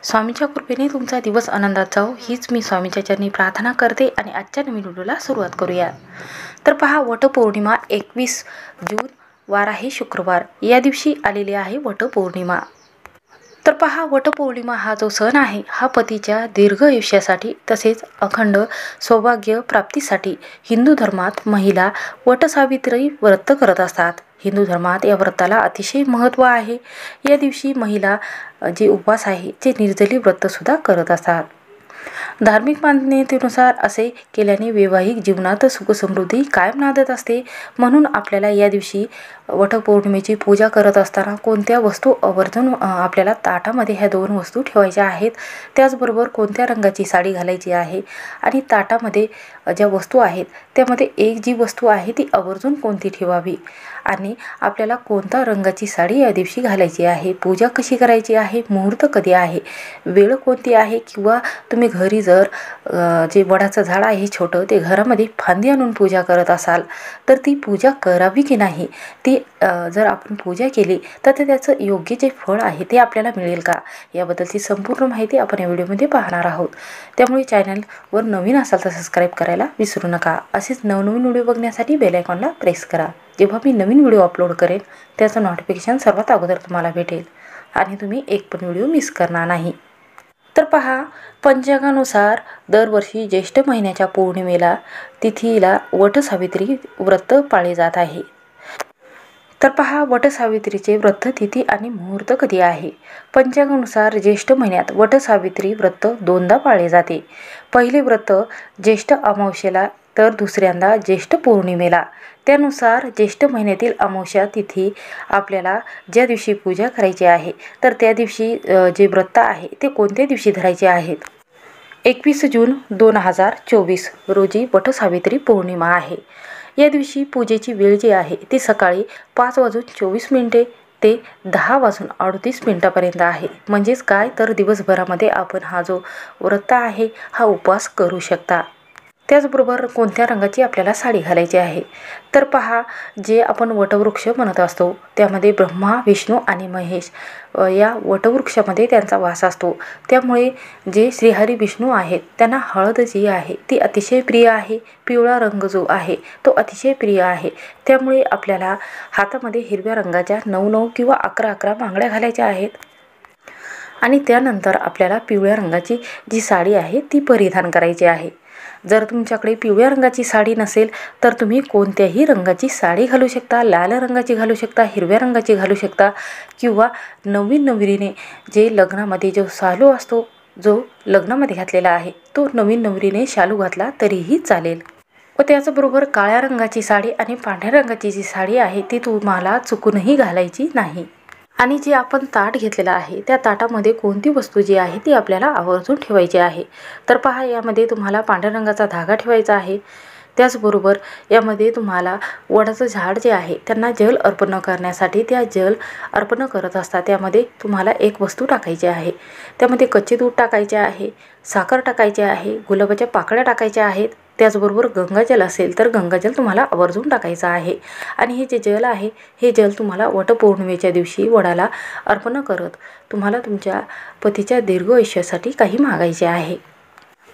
स्वामींच्या कृपेने तुमचा दिवस आनंदात जाओ हीच मी स्वामींच्या चरणी प्रार्थना करते आणि आजच्या नवीन व्हिडिओला सुरुवात करूया। तर पहा, वटपौर्णिमा 21 जून वार आहे शुक्रवार, या दिवशी आलेली आहे वटपौर्णिमा। तर पहा, वटपौर्णिमा हा जो सण आहे हा पतीच्या दीर्घ आयुष्यासाठी तसेच अखंड सौभाग्य प्राप्तीसाठी हिंदू धर्मात महिला वटसावित्री व्रत करत असतात। हिंदू धर्मात या व्रताला अतिशय महत्त्व आहे। या दिवशी महिला जे उपवास आहे जे निर्जली व्रत सुद्धा करत असतात। धार्मिक मान्यतेनुसार असे केल्याने वैवाहिक जीवनात सुख समृद्धी कायम नांदत असते। म्हणून आपल्याला या दिवशी वटपौर्णिमेची पूजा करत असताना कोणत्या वस्तू आवर्जून आपल्याला ताटामध्ये ह्या दोन वस्तू ठेवायच्या आहेत। त्याचबरोबर कोणत्या रंगाची साडी घालायची आहे आणि ताटामध्ये ज्या वस्तू आहेत त्यामध्ये एक जी वस्तू आहे ती आवर्जून कोणती ठेवावी आणि आपल्याला कोणत्या रंगाची साडी या दिवशी घालायची आहे, पूजा कशी करायची आहे, मुहूर्त कधी आहे, वेळ कोणती आहे, किंवा तुम्ही घरी जर जे वडाचं झाड आहे छोटं ते घरामध्ये फांदी आणून पूजा करत असाल तर ती पूजा करावी की नाही, ती जर आपण पूजा केली तर त्याचं योग्य जे फळ आहे ते आपल्याला मिळेल का, याबद्दलची संपूर्ण माहिती आपण या व्हिडिओमध्ये पाहणार आहोत। त्यामुळे चॅनलवर नवीन असाल तर सबस्क्राईब करायला विसरू नका। असेच नवनवीन व्हिडिओ बघण्यासाठी बेल आयकॉनला प्रेस करा। जेव्हा मी नवीन व्हिडिओ अपलोड करेन त्याचं नोटिफिकेशन सर्वात अगोदर तुम्हाला भेटेल आणि तुम्ही एक पण व्हिडिओ मिस करणार नाही। तर पहा, पंचांगानुसार दरवर्षी ज्येष्ठ महिन्याच्या पौर्णिमेला तिथीला वटसावित्री व्रत पाळले जात आहे। तर पहा, वटसावित्रीचे व्रत तिथी आणि मुहूर्त कधी आहे। पंचांगानुसार ज्येष्ठ महिन्यात वटसावित्री व्रत दोनदा पाळले जाते। पहिले व्रत ज्येष्ठ अमावस्येला तर दुसऱ्यांदा ज्येष्ठ पौर्णिमेला। त्यानुसार ज्येष्ठ महिन्यातील अमावस्या तिथी आपल्याला ज्या दिवशी पूजा करायची आहे तर त्या दिवशी जे व्रत आहे ते कोणत्या दिवशी धरायचे आहेत। 21 जून 2024 रोजी वटसावित्री पौर्णिमा आहे। या दिवशी पूजेची वेळ जी आहे ती सकाळी 5:24 ते 10:38 पर्यंत आहे। म्हणजेच काय तर दिवसभरामध्ये आपण हा जो व्रत आहे हा उपवास करू शकता। त्याचबरोबर कोणत्या रंगाची आपल्याला साडी घालायची आहे। तर पहा, जे आपण वटवृक्ष म्हणत असतो त्यामध्ये ब्रह्मा, विष्णू आणि महेश या वटवृक्षामध्ये त्यांचा वास असतो। त्यामुळे जे श्रीहरी विष्णू आहेत त्यांना हळद जी आहे ती अतिशय प्रिय आहे। पिवळा रंग जो आहे तो अतिशय प्रिय आहे। त्यामुळे आपल्याला हातामध्ये हिरव्या रंगाच्या 9 किंवा 11 बांगड्या घालायच्या आहेत आणि त्यानंतर आपल्याला पिवळ्या रंगाची जी साडी आहे ती परिधान करायची आहे। जर तुमच्याकडे पिवळ्या रंगाची साडी नसेल तर तुम्ही कोणत्याही रंगाची साडी घालू शकता, लाल रंगाची घालू शकता, हिरव्या रंगाची घालू शकता, किंवा नवीन नवरीने जे लग्नामध्ये जो शालू असतो जो लग्नामध्ये घातलेला आहे तो नवीन नवरीने शालू घातला तरीही चालेल। व त्याचबरोबर काळ्या रंगाची साडी आणि पांढऱ्या रंगाची जी साडी आहे ती तुम्हाला चुकूनही घालायची नाही। आणि जे आपण ताट घेतलेलं आहे त्या ताटामध्ये कोणती वस्तू जी आहे ती आपल्याला आवर्जून ठेवायची आहे। तर पहा, यामध्ये तुम्हाला पांढऱ्या रंगाचा धागा ठेवायचा आहे। त्याचबरोबर यामध्ये तुम्हाला वडाचं झाड जे आहे त्यांना जल अर्पण करण्यासाठी त्या जल अर्पण करत असतात त्यामध्ये तुम्हाला एक वस्तू टाकायची आहे। त्यामध्ये कच्चे दूध टाकायचे आहे, साखर टाकायची आहे, गुलाबाच्या पाकळ्या टाकायच्या आहेत। त्याचबरोबर गंगाजल असेल तर गंगाजल तुम्हाला आवर्जून टाकायचं आहे। आणि हे जे जल आहे हे जल तुम्हाला वटपौर्णिमेच्या दिवशी वडाला अर्पण करत तुम्हाला तुमच्या पतीच्या दीर्घ आयुष्यासाठी काही मागायचे आहे।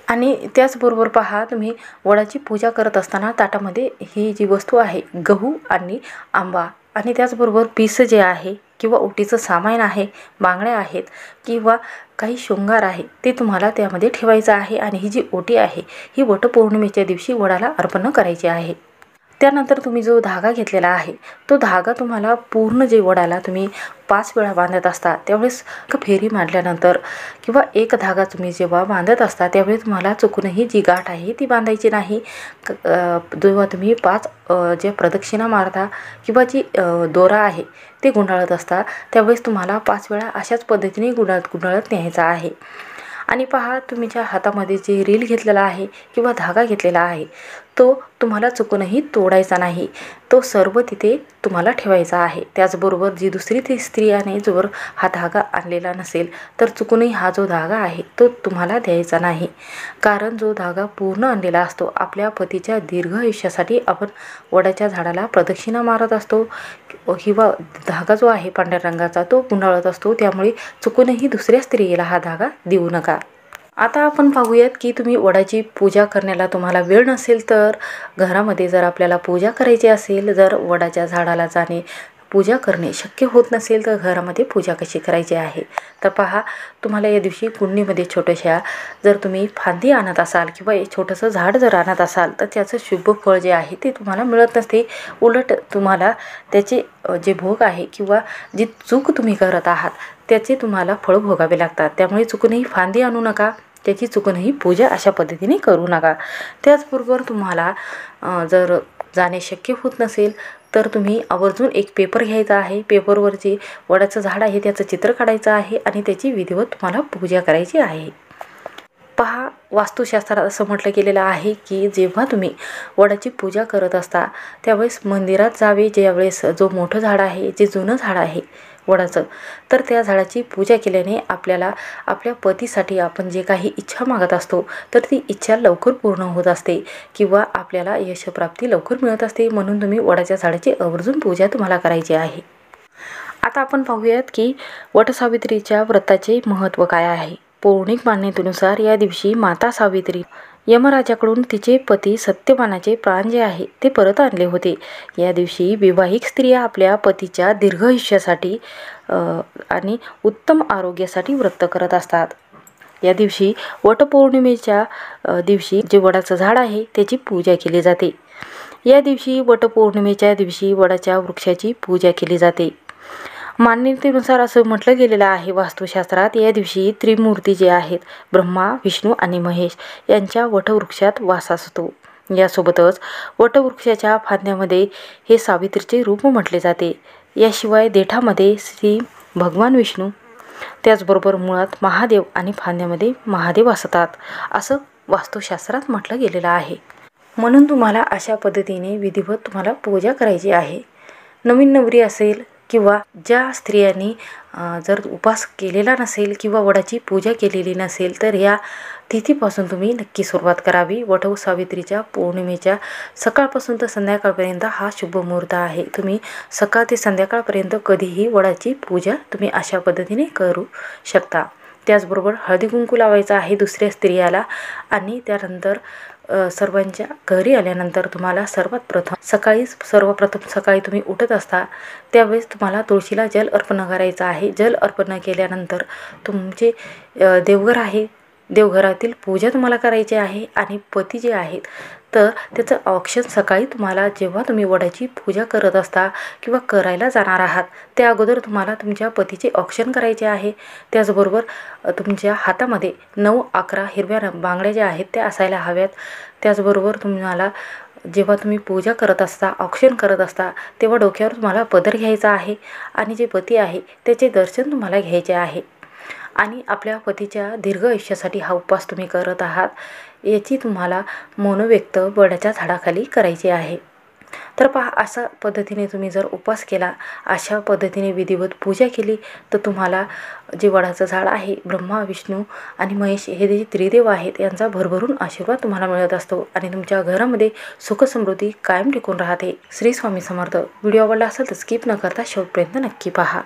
आणि त्याचबरोबर पहा, तुम्ही वडाची पूजा करत असताना ताटामध्ये ही जी वस्तू आहे गहू आणि आंबा आणि त्याचबरोबर पीस जे आहे किंवा ओटीचं सामान आहे, बांगड्या आहेत किंवा काही शृंगार आहे ते तुम्हाला त्यामध्ये ठेवायचं आहे। आणि ही जी ओटी आहे ही वटपौर्णिमेच्या दिवशी वडाला अर्पण करायची आहे। त्यानंतर तुम्ही जो धागा घेतलेला आहे तो धागा तुम्हाला पूर्ण जे वडाला तुम्ही 5 वेळा बांधत असता त्यावेळेस फेरी मारल्यानंतर किंवा एक धागा तुम्ही जेव्हा बांधत असता त्यावेळी तुम्हाला चुकूनही जी गाठ आहे ती बांधायची नाही। जेव्हा तुम्ही 5 जे प्रदक्षिणा मारता किंवा जी दोरा आहे ते गुंडाळत असता त्यावेळेस तुम्हाला 5 वेळा अशाच पद्धतीने गुंडाळत न्यायचा आहे। आणि पहा, तुमच्या हातामध्ये जे रील घेतलेला आहे किंवा धागा घेतलेला आहे तो तुम्हाला चुकूनही तोडायचा नाही, तो सर्व तिथे तुम्हाला ठेवायचा आहे. त्याचबरोबर जी दुसरी ती स्त्रियाने जर हा धागा आणलेला नसेल तर चुकूनही हा जो धागा आहे तो तुम्हाला द्यायचा नाही. कारण जो धागा पूर्ण आणलेला असतो, आपल्या पतीच्या दीर्घ आयुष्यासाठी आपण वडाच्या झाडाला प्रदक्षिणा मारत असतो किंवा धागा जो आहे पांढऱ्या रंगाचा तो गुंडाळत असतो. त्यामुळे चुकूनही दुसऱ्या स्त्रीला हा धागा देऊ नका. आता आपण पाहूयात की तुम्ही वडाची पूजा करण्याला तुम्हाला वेळ नसेल तर घरामध्ये जर आपल्याला पूजा करायची असेल, जर वडाच्या झाडाला जाणे पूजा करणे शक्य होत नसेल तर घरामध्ये पूजा कशी करायची आहे. तर पहा, तुम्हाला या दिवशी कुंडीमध्ये छोट्याशा जर तुम्ही फांदी आणत असाल किंवा एक छोटंसं झाड जर आणत असाल तर त्याचं शुभ फळ जे आहे ते तुम्हाला मिळत नसते. उलट तुम्हाला त्याचे जे भोग आहे किंवा जी चूक तुम्ही करत आहात त्याचे तुम्हाला फळ भोगावे लागतात. त्यामुळे चुकूनही फांदी आणू नका, त्याची चुकूनही पूजा अशा पद्धतीने करू नका. त्याचबरोबर तुम्हाला जर जाणे शक्य होत नसेल तर तुम्ही आवर्जून एक पेपर घ्यायचा आहे. पेपरवरची वडाचं झाड आहे त्याचं चित्र काढायचं आहे आणि त्याची विधिवत तुम्हाला पूजा करायची आहे. पहा, वास्तुशास्त्रात असं म्हटलं गेलेलं आहे की जेव्हा तुम्ही वडाची पूजा करत असता त्यावेळेस मंदिरात जावे. ज्यावेळेस जो मोठं झाड आहे, जे जुनं झाड आहे वडाचं, तर त्या झाडाची पूजा केल्याने आपल्याला आपल्या पतीसाठी आपण जे काही इच्छा मागत असतो तर ती इच्छा लवकर पूर्ण होत असते किंवा आपल्याला यशप्राप्ती लवकर मिळत असते. म्हणून तुम्ही वडाच्या झाडाची आवर्जून पूजा तुम्हाला करायची आहे. आता आपण पाहूयात की वटसावित्रीच्या व्रताचे महत्त्व काय आहे. पौराणिक मान्यतेनुसार या दिवशी माता सावित्री यमराजाकडून तिचे पती सत्यवानाचे प्राण जे आहे ते परत आणले होते. या दिवशी विवाहिक स्त्रिया आपल्या पतीच्या दीर्घ आयुष्यासाठी आणि उत्तम आरोग्यासाठी व्रत करत असतात. या दिवशी वटपौर्णिमेच्या दिवशी जे वडाचं झाड आहे त्याची पूजा केली जाते. या दिवशी वटपौर्णिमेच्या दिवशी वडाच्या वृक्षाची पूजा केली जाते. मान्यतेनुसार असं म्हटलं गेलेलं आहे वास्तुशास्त्रात, या दिवशी त्रिमूर्ती जे आहेत ब्रह्मा, विष्णू आणि महेश यांच्या वटवृक्षात वास असतो. यासोबतच वटवृक्षाच्या फांद्यामध्ये हे सावित्रीचे रूप म्हटले जाते. याशिवाय देठामध्ये श्री भगवान विष्णू, त्याचबरोबर मुळात महादेव आणि फांद्यामध्ये महादेव असतात असं वास्तुशास्त्रात म्हटलं गेलेलं आहे. म्हणून तुम्हाला अशा पद्धतीने विधिवत तुम्हाला पूजा करायची आहे. नवीन नवरी असेल किंवा ज्या स्त्रियांनी जर उपास केलेला नसेल किंवा वडाची पूजा केलेली नसेल तर या तिथीपासून तुम्ही नक्की सुरुवात करावी. वटसावित्रीच्या पौर्णिमेच्या सकाळपासून तर संध्याकाळपर्यंत हा शुभ मुहूर्त आहे. तुम्ही सकाळ ते संध्याकाळपर्यंत कधीही वडाची पूजा तुम्ही अशा पद्धतीने करू शकता. त्याचबरोबर हळदी कुंकू लावायचं आहे दुसऱ्या स्त्रियाला आणि त्यानंतर सर्वांच्या घरी आल्यानंतर तुम्हाला सर्वप्रथम सकाळी तुम्ही उठत असता त्यावेळेस तुम्हाला तुळशीला जल अर्पण करायचं आहे. जल अर्पण केल्यानंतर तुमचे देवघर आहे, देवघरातील पूजा तुम्हाला करायची आहे आणि पती जे आहेत तर त्याचं औक्षण सकाळी तुम्हाला जेव्हा तुम्ही वडाची पूजा करत असता किंवा करायला जाणार आहात त्या अगोदर तुम्हाला तुमच्या पतीचे औक्षण करायचे आहे. त्याचबरोबर तुमच्या हातामध्ये 9-11 हिरव्या बांगड्या ज्या आहेत त्या असायला हव्यात. त्याचबरोबर तुम्हाला जेव्हा तुम्ही पूजा करत असता, औक्षण करत असता तेव्हा डोक्यावर तुम्हाला पदर घ्यायचा आहे आणि जे पती आहे त्याचे दर्शन तुम्हाला घ्यायचे आहे आणि आपल्या पतीच्या दीर्घ आयुष्यासाठी हा उपवास तुम्ही करत आहात याची तुम्हाला मनोव्यक्त वडाच्या झाडाखाली करायची आहे. तर पहा, अशा पद्धतीने तुम्ही जर उपवास केला, अशा पद्धतीने विधिवत पूजा केली तर तुम्हाला जे वडाचं झाड आहे ब्रह्मा, विष्णू आणि महेश हे जे त्रिदेव आहेत यांचा भरभरून आशीर्वाद तुम्हाला मिळत असतो आणि तुमच्या घरामध्ये सुख समृद्धी कायम टिकून राहते. श्री स्वामी समर्थ. व्हिडिओ आवडला असेल तर स्किप न करता शेवटपर्यंत नक्की पहा.